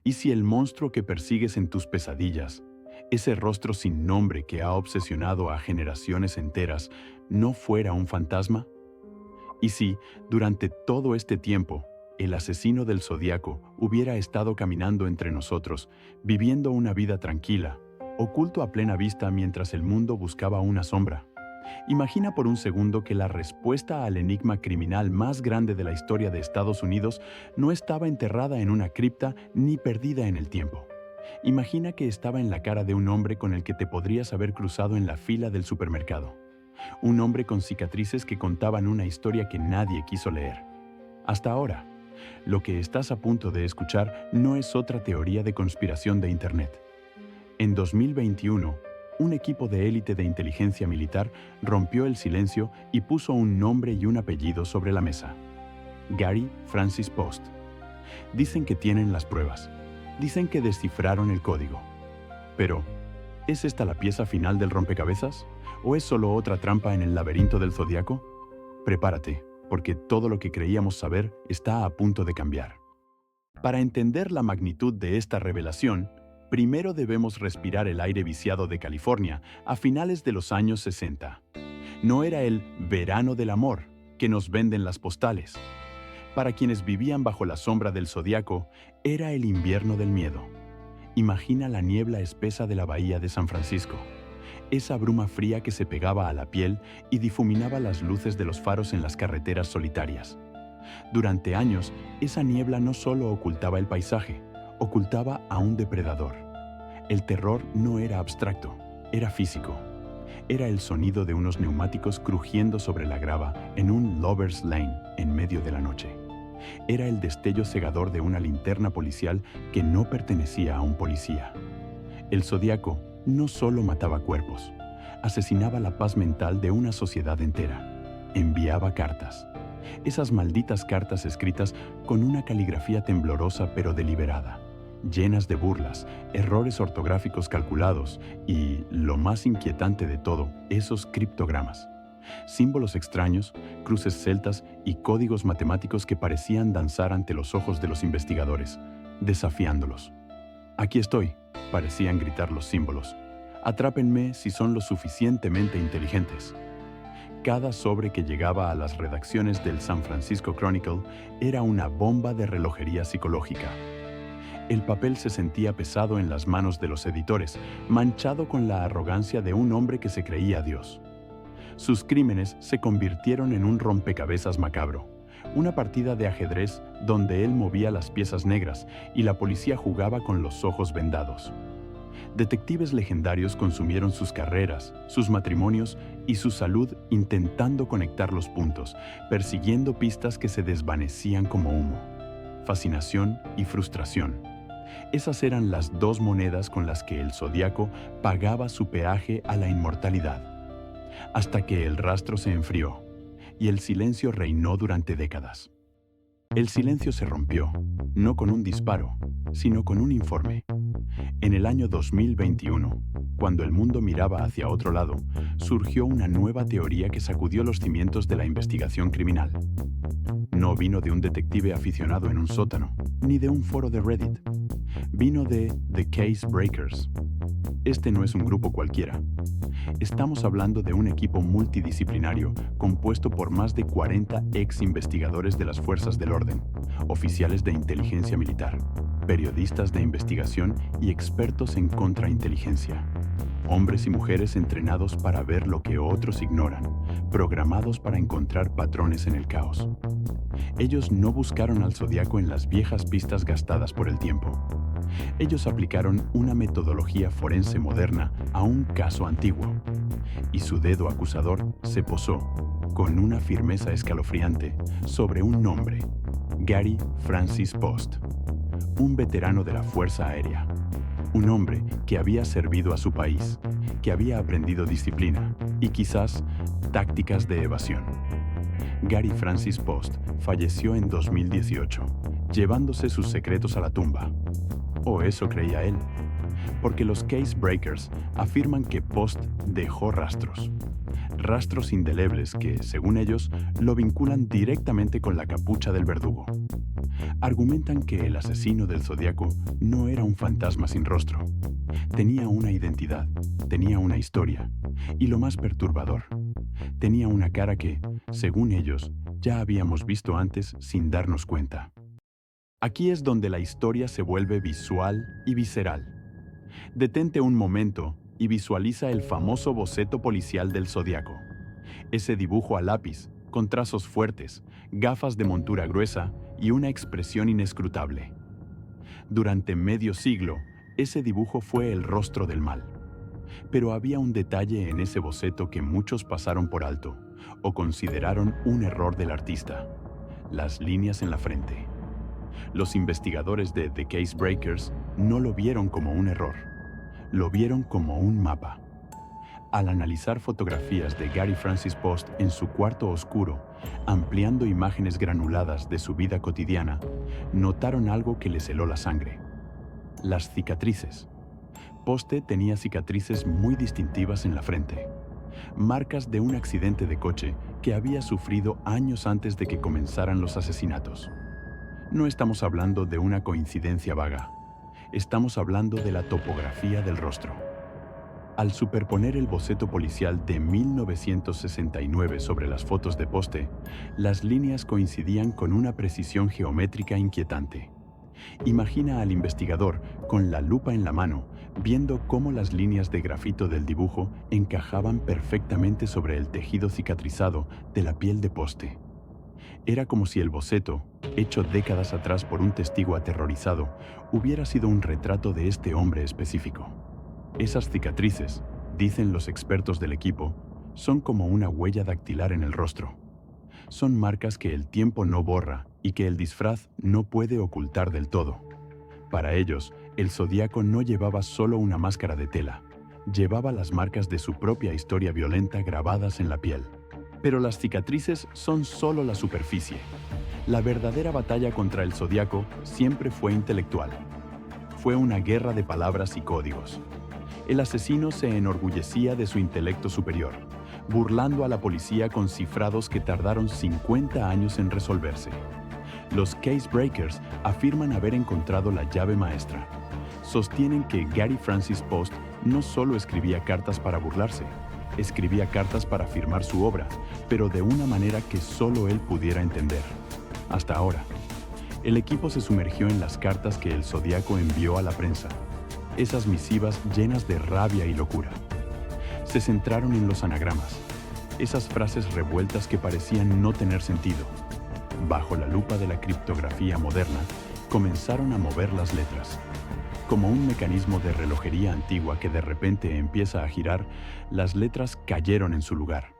¿Y si el monstruo que persigues en tus pesadillas, ese rostro sin nombre que ha obsesionado a generaciones enteras, no fuera un fantasma? ¿Y si, durante todo este tiempo, el asesino del zodiaco hubiera estado caminando entre nosotros, viviendo una vida tranquila, oculto a plena vista mientras el mundo buscaba una sombra? Imagina por un segundo que la respuesta al enigma criminal más grande de la historia de Estados Unidos no estaba enterrada en una cripta ni perdida en el tiempo. Imagina que estaba en la cara de un hombre con el que te podrías haber cruzado en la fila del supermercado. Un hombre con cicatrices que contaban una historia que nadie quiso leer. Hasta ahora, lo que estás a punto de escuchar no es otra teoría de conspiración de Internet. En 2021, un equipo de élite de inteligencia militar rompió el silencio y puso un nombre y un apellido sobre la mesa. Gary Francis Post. Dicen que tienen las pruebas. Dicen que descifraron el código. Pero, ¿es esta la pieza final del rompecabezas? ¿O es solo otra trampa en el laberinto del zodiaco? Prepárate, porque todo lo que creíamos saber está a punto de cambiar. Para entender la magnitud de esta revelación, primero debemos respirar el aire viciado de California a finales de los años 60. No era el verano del amor que nos venden las postales. Para quienes vivían bajo la sombra del zodiaco, era el invierno del miedo. Imagina la niebla espesa de la bahía de San Francisco, esa bruma fría que se pegaba a la piel y difuminaba las luces de los faros en las carreteras solitarias. Durante años, esa niebla no solo ocultaba el paisaje, ocultaba a un depredador. El terror no era abstracto, era físico. Era el sonido de unos neumáticos crujiendo sobre la grava en un Lover's Lane en medio de la noche. Era el destello cegador de una linterna policial que no pertenecía a un policía. El zodiaco no solo mataba cuerpos, asesinaba la paz mental de una sociedad entera. Enviaba cartas. Esas malditas cartas escritas con una caligrafía temblorosa pero deliberada, llenas de burlas, errores ortográficos calculados y, lo más inquietante de todo, esos criptogramas. Símbolos extraños, cruces celtas y códigos matemáticos que parecían danzar ante los ojos de los investigadores, desafiándolos. «Aquí estoy», parecían gritar los símbolos. «Atrápenme si son lo suficientemente inteligentes». Cada sobre que llegaba a las redacciones del San Francisco Chronicle era una bomba de relojería psicológica. El papel se sentía pesado en las manos de los editores, manchado con la arrogancia de un hombre que se creía Dios. Sus crímenes se convirtieron en un rompecabezas macabro, una partida de ajedrez donde él movía las piezas negras y la policía jugaba con los ojos vendados. Detectives legendarios consumieron sus carreras, sus matrimonios y su salud intentando conectar los puntos, persiguiendo pistas que se desvanecían como humo. Fascinación y frustración. Esas eran las dos monedas con las que el zodiaco pagaba su peaje a la inmortalidad. Hasta que el rastro se enfrió y el silencio reinó durante décadas. El silencio se rompió, no con un disparo, sino con un informe. En el año 2021, cuando el mundo miraba hacia otro lado, surgió una nueva teoría que sacudió los cimientos de la investigación criminal. No vino de un detective aficionado en un sótano, ni de un foro de Reddit. Vino de The Case Breakers. Este no es un grupo cualquiera. Estamos hablando de un equipo multidisciplinario compuesto por más de 40 ex-investigadores de las fuerzas del orden, oficiales de inteligencia militar, periodistas de investigación y expertos en contrainteligencia. Hombres y mujeres entrenados para ver lo que otros ignoran, programados para encontrar patrones en el caos. Ellos no buscaron al zodiaco en las viejas pistas gastadas por el tiempo. Ellos aplicaron una metodología forense moderna a un caso antiguo, y su dedo acusador se posó, con una firmeza escalofriante, sobre un nombre: Gary Francis Post, un veterano de la Fuerza Aérea, un hombre que había servido a su país, que había aprendido disciplina y quizás tácticas de evasión. Gary Francis Post falleció en 2018, llevándose sus secretos a la tumba. O eso creía él, porque los Case Breakers afirman que Post dejó rastros rastros indelebles que, según ellos, lo vinculan directamente con la capucha del verdugo. Argumentan que el asesino del Zodíaco no era un fantasma sin rostro. Tenía una identidad, tenía una historia, y lo más perturbador, tenía una cara que, según ellos, ya habíamos visto antes sin darnos cuenta. Aquí es donde la historia se vuelve visual y visceral. Detente un momento y visualiza el famoso boceto policial del Zodíaco. Ese dibujo a lápiz, con trazos fuertes, gafas de montura gruesa y una expresión inescrutable. Durante medio siglo, ese dibujo fue el rostro del mal. Pero había un detalle en ese boceto que muchos pasaron por alto o consideraron un error del artista: las líneas en la frente. Los investigadores de The Case Breakers no lo vieron como un error, lo vieron como un mapa. Al analizar fotografías de Gary Francis Post en su cuarto oscuro, ampliando imágenes granuladas de su vida cotidiana, notaron algo que les heló la sangre: las cicatrices. Poste tenía cicatrices muy distintivas en la frente, marcas de un accidente de coche que había sufrido años antes de que comenzaran los asesinatos. No estamos hablando de una coincidencia vaga, estamos hablando de la topografía del rostro. Al superponer el boceto policial de 1969 sobre las fotos de Poste, las líneas coincidían con una precisión geométrica inquietante. Imagina al investigador, con la lupa en la mano, viendo cómo las líneas de grafito del dibujo encajaban perfectamente sobre el tejido cicatrizado de la piel de Poste. Era como si el boceto, hecho décadas atrás por un testigo aterrorizado, hubiera sido un retrato de este hombre específico. Esas cicatrices, dicen los expertos del equipo, son como una huella dactilar en el rostro. Son marcas que el tiempo no borra y que el disfraz no puede ocultar del todo. Para ellos, el Zodíaco no llevaba solo una máscara de tela, llevaba las marcas de su propia historia violenta grabadas en la piel. Pero las cicatrices son solo la superficie. La verdadera batalla contra el Zodíaco siempre fue intelectual. Fue una guerra de palabras y códigos. El asesino se enorgullecía de su intelecto superior, burlando a la policía con cifrados que tardaron 50 años en resolverse. Los Case Breakers afirman haber encontrado la llave maestra. Sostienen que Gary Francis Post no solo escribía cartas para burlarse, escribía cartas para firmar su obra, pero de una manera que solo él pudiera entender. Hasta ahora, el equipo se sumergió en las cartas que el Zodíaco envió a la prensa, esas misivas llenas de rabia y locura. Se centraron en los anagramas, esas frases revueltas que parecían no tener sentido. Bajo la lupa de la criptografía moderna, comenzaron a mover las letras. Como un mecanismo de relojería antigua que de repente empieza a girar, las letras cayeron en su lugar.